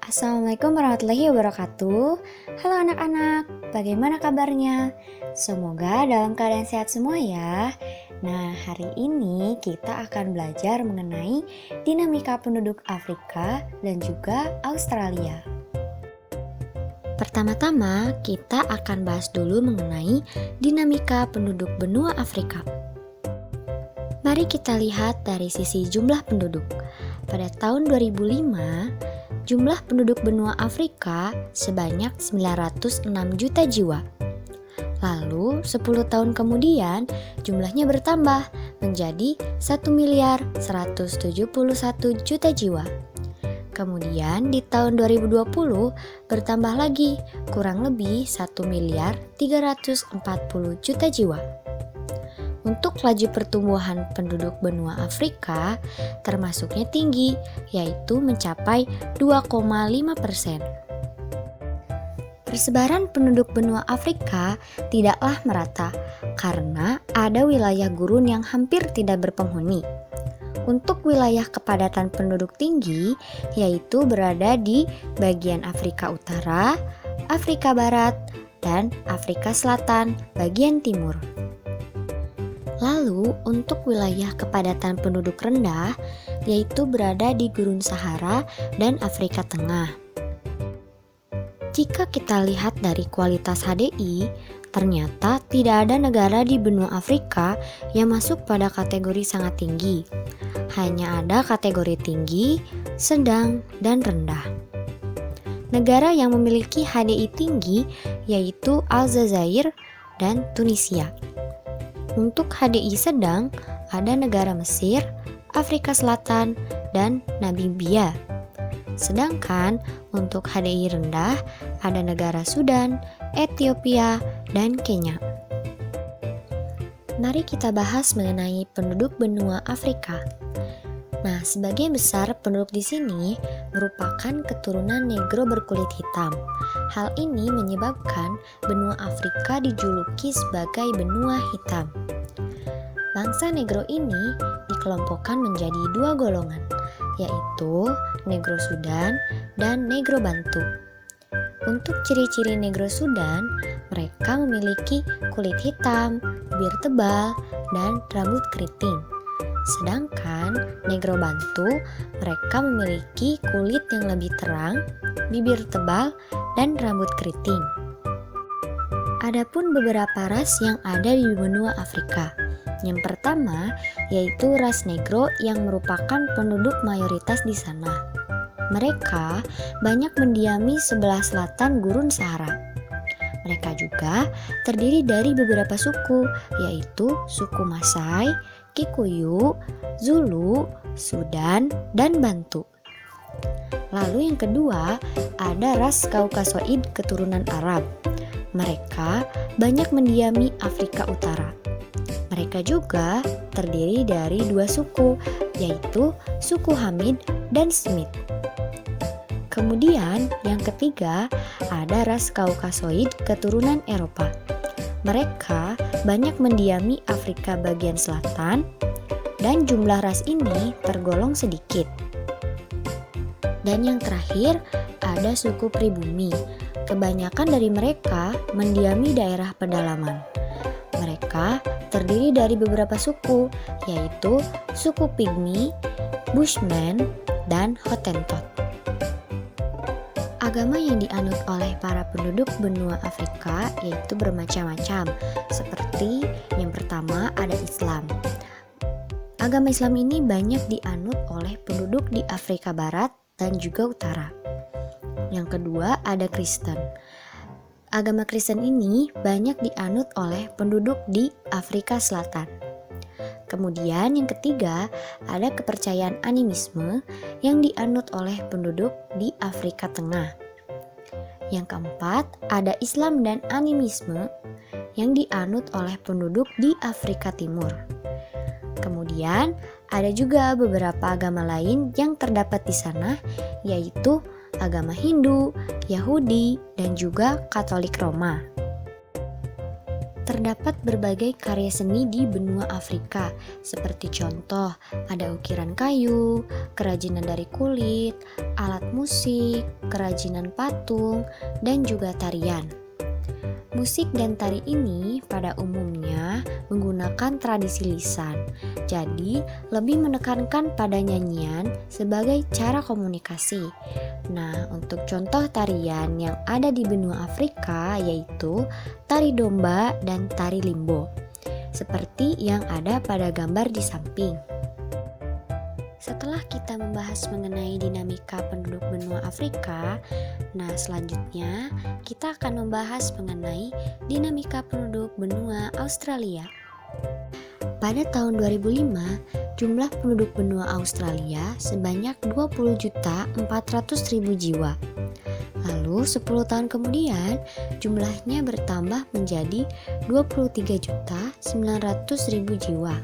Assalamualaikum warahmatullahi wabarakatuh. Halo anak-anak, bagaimana kabarnya? Semoga dalam keadaan sehat semua ya. Nah, hari ini kita akan belajar mengenai dinamika penduduk Afrika dan juga Australia. Pertama-tama, kita akan bahas dulu mengenai dinamika penduduk benua Afrika. Mari kita lihat dari sisi jumlah penduduk. Pada tahun 2005, jumlah penduduk benua Afrika sebanyak 906 juta jiwa. Lalu 10 tahun kemudian jumlahnya bertambah menjadi 1.171 juta jiwa. Kemudian di tahun 2020 bertambah lagi kurang lebih 1.340 juta jiwa. Untuk laju pertumbuhan penduduk benua Afrika termasuknya tinggi, yaitu mencapai 2,5%. Persebaran penduduk benua Afrika tidaklah merata karena ada wilayah gurun yang hampir tidak berpenghuni. Untuk wilayah kepadatan penduduk tinggi, yaitu berada di bagian Afrika Utara, Afrika Barat, dan Afrika Selatan bagian timur. Lalu, untuk wilayah kepadatan penduduk rendah, yaitu berada di Gurun Sahara dan Afrika Tengah. Jika kita lihat dari kualitas HDI, ternyata tidak ada negara di benua Afrika yang masuk pada kategori sangat tinggi. Hanya ada kategori tinggi, sedang, dan rendah. Negara yang memiliki HDI tinggi yaitu Aljazair dan Tunisia. Untuk HDI sedang, ada negara Mesir, Afrika Selatan, dan Namibia. Sedangkan untuk HDI rendah, ada negara Sudan, Ethiopia, dan Kenya. Mari kita bahas mengenai penduduk benua Afrika. Nah, sebagian besar penduduk di sini merupakan keturunan negro berkulit hitam. Hal ini menyebabkan benua Afrika dijuluki sebagai benua hitam. Bangsa negro ini dikelompokkan menjadi dua golongan, yaitu negro Sudan dan negro Bantu. Untuk ciri-ciri negro Sudan, mereka memiliki kulit hitam, bibir tebal, dan rambut keriting. Sedangkan negro Bantu, mereka memiliki kulit yang lebih terang, bibir tebal, dan rambut keriting. Adapun beberapa ras yang ada di benua Afrika. Yang pertama yaitu ras negro yang merupakan penduduk mayoritas di sana. Mereka banyak mendiami sebelah selatan Gurun Sahara. Mereka juga terdiri dari beberapa suku, yaitu suku Masai, Kikuyu, Zulu, Sudan, dan Bantu. Lalu yang kedua, ada ras Kaukasoid keturunan Arab. Mereka banyak mendiami Afrika Utara. Mereka juga terdiri dari dua suku, yaitu suku Hamid dan Smith. Kemudian yang ketiga, ada ras Kaukasoid keturunan Eropa. Mereka banyak mendiami Afrika bagian selatan dan jumlah ras ini tergolong sedikit. Dan yang terakhir, ada suku pribumi. Kebanyakan dari mereka mendiami daerah pedalaman. Mereka terdiri dari beberapa suku, yaitu suku Pygmy, Bushman, dan Hottentot. Agama yang dianut oleh para penduduk benua Afrika yaitu bermacam-macam, seperti yang pertama ada Islam. Agama Islam ini banyak dianut oleh penduduk di Afrika Barat dan juga Utara. Yang kedua ada Kristen. Agama Kristen ini banyak dianut oleh penduduk di Afrika Selatan. Kemudian yang ketiga ada kepercayaan animisme yang dianut oleh penduduk di Afrika Tengah. Yang keempat ada Islam dan animisme yang dianut oleh penduduk di Afrika Timur. Kemudian ada juga beberapa agama lain yang terdapat di sana, yaitu agama Hindu, Yahudi, dan juga Katolik Roma. Terdapat berbagai karya seni di benua Afrika, seperti contoh ada ukiran kayu, kerajinan dari kulit, alat musik, kerajinan patung, dan juga tarian. Musik dan tari ini pada umumnya menggunakan tradisi lisan, jadi lebih menekankan pada nyanyian sebagai cara komunikasi. Nah, untuk contoh tarian yang ada di benua Afrika yaitu tari domba dan tari limbo, seperti yang ada pada gambar di samping. Setelah kita membahas mengenai dinamika penduduk benua Afrika, nah selanjutnya kita akan membahas mengenai dinamika penduduk benua Australia. Pada tahun 2005, jumlah penduduk benua Australia sebanyak 20.400.000 jiwa. Lalu 10 tahun kemudian jumlahnya bertambah menjadi 23.900.000 jiwa.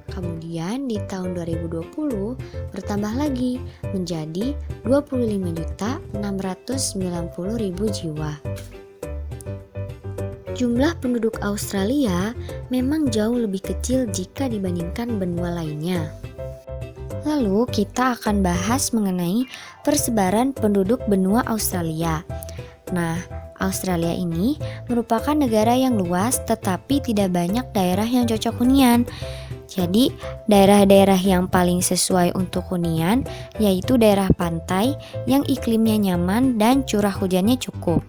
Kemudian di tahun 2020 bertambah lagi menjadi 25.690.000 jiwa. Jumlah penduduk Australia memang jauh lebih kecil jika dibandingkan benua lainnya. Lalu kita akan bahas mengenai persebaran penduduk benua Australia. Nah, Australia ini merupakan negara yang luas tetapi tidak banyak daerah yang cocok hunian. Jadi, daerah-daerah yang paling sesuai untuk hunian yaitu daerah pantai yang iklimnya nyaman dan curah hujannya cukup.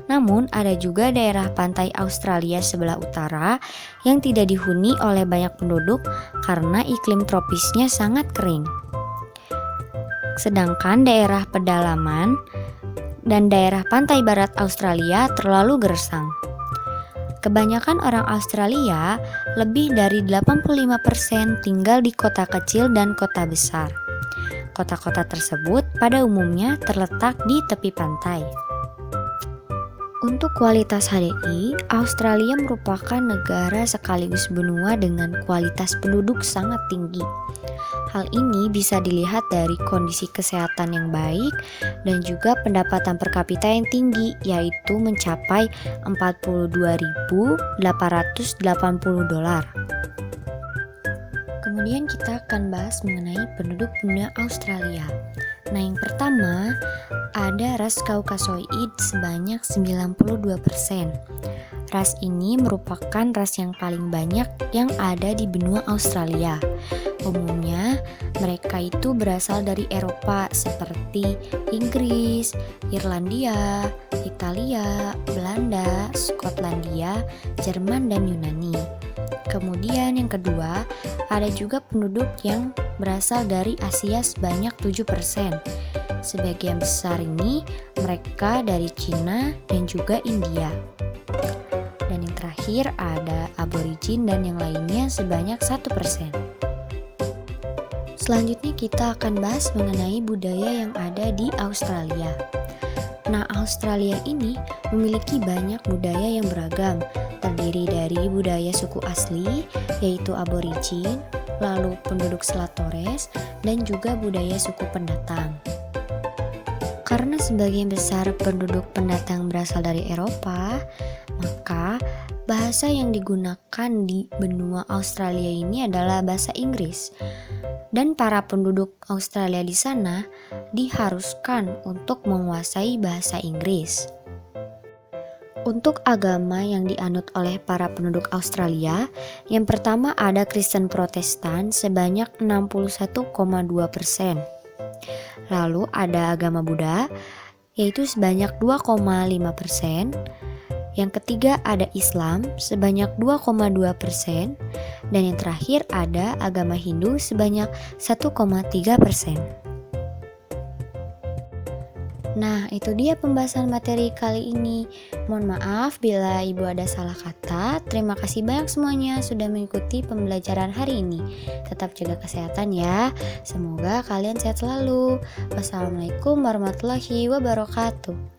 Namun, ada juga daerah pantai Australia sebelah utara yang tidak dihuni oleh banyak penduduk karena iklim tropisnya sangat kering. Sedangkan daerah pedalaman dan daerah pantai barat Australia terlalu gersang. Kebanyakan orang Australia, lebih dari 85% tinggal di kota kecil dan kota besar. Kota-kota tersebut pada umumnya terletak di tepi pantai. Untuk kualitas HDI, Australia merupakan negara sekaligus benua dengan kualitas penduduk sangat tinggi. Hal ini bisa dilihat dari kondisi kesehatan yang baik dan juga pendapatan per kapita yang tinggi, yaitu mencapai $42.880. Kemudian kita akan bahas mengenai penduduk benua Australia. Nah, yang pertama ada ras Caucasoid sebanyak 92%. Ras ini merupakan ras yang paling banyak yang ada di benua Australia. Umumnya, mereka itu berasal dari Eropa seperti Inggris, Irlandia, Italia, Belanda, Skotlandia, Jerman, dan Yunani. Kemudian yang kedua, ada juga penduduk yang berasal dari Asia sebanyak 7%. Sebagian besar ini mereka dari Cina dan juga India. Dan yang terakhir ada aborigin dan yang lainnya sebanyak 1%. Selanjutnya kita akan bahas mengenai budaya yang ada di Australia. Nah, Australia ini memiliki banyak budaya yang beragam, terdiri dari budaya suku asli, yaitu aborigin, lalu penduduk Selat Torres, dan juga budaya suku pendatang. Karena sebagian besar penduduk pendatang berasal dari Eropa, maka bahasa yang digunakan di benua Australia ini adalah bahasa Inggris. Dan para penduduk Australia di sana diharuskan untuk menguasai bahasa Inggris. Untuk agama yang dianut oleh para penduduk Australia, yang pertama ada Kristen Protestan sebanyak 61,2%. Lalu ada agama Buddha yaitu sebanyak 2,5%. Yang ketiga ada Islam sebanyak 2,2%. Dan yang terakhir ada agama Hindu sebanyak 1,3%. Nah, itu dia pembahasan materi kali ini. Mohon maaf bila ibu ada salah kata. Terima kasih banyak semuanya sudah mengikuti pembelajaran hari ini. Tetap jaga kesehatan ya. Semoga kalian sehat selalu. Wassalamualaikum warahmatullahi wabarakatuh.